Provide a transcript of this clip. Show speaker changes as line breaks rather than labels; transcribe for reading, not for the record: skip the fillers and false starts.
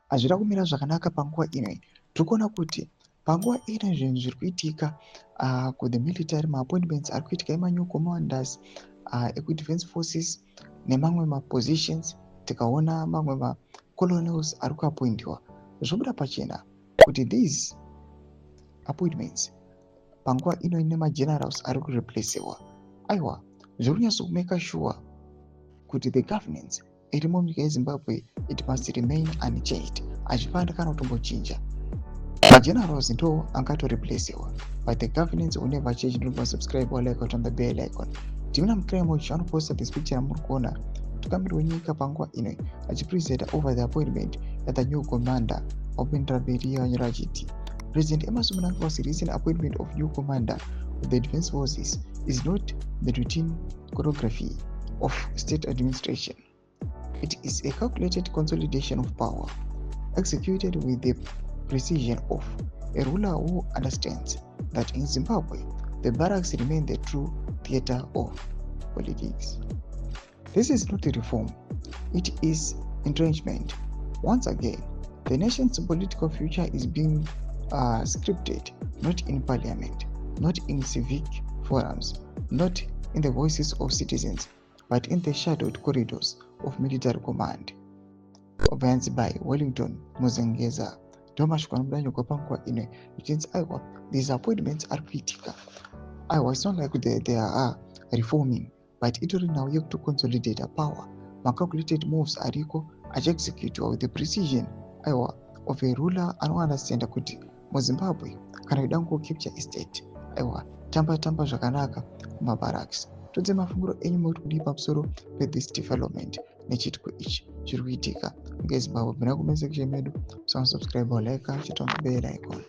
hazvina kumira zvakanaka panguva ino. Tirikuona kuti panguva ino zvinhu zviri kuitika ku-the military, ma-appointments ari kuitika ema-new commanders eku-defense forces nemamwe ma-positions. Tikaona mamwe ma-colonels ari kuappointiwa, zvobuda pachena kuti these appointments panguva ino nema-generals ari kureplacewa. Aiwa, zviri kunyatso kumeka sure kuti the governance irimo munyika yeZimbabwe it must remain unchanged, hachipanda kana kutombochinja. Ma-generals ndo angatoreplacewa, but the governance will never change. Don't subscribe or like on the bell icon. Timina mukremochi anoposta this picture yamuri kuona tukamiri wenyika panguva ino achipresenta over the appointment at the new commander Mnangagwa achiti President Emmerson Mnangagwa's recent appointment of new commander of the defense forces is not the routine choreography of state administration. It is a calculated consolidation of power, executed with the precision of a ruler who understands that in Zimbabwe, the barracks remain the true theater of politics. This is not a reform, it is entrenchment. Once again, the nation's political future is being scripted not in parliament, not in civic forums, not in the voices of citizens, but in the shadowed corridors of military command. Obeyed by Wellington Muzengeza. These appointments are critical. It's not like they are reforming, but it will now to consolidate a power. My calculated moves are executed with the precision of a ruler and understand kuti muZimbabwe kana ida kungokipcha estate tamba zvakanaka mumabarracks. Todze mafunguro enyu muri kudii pamusoro pe-this development nechitiko ichi chiri kuitika ngeZimbabwe. Bvira comment section medu, subscribe or like, chita bell icon.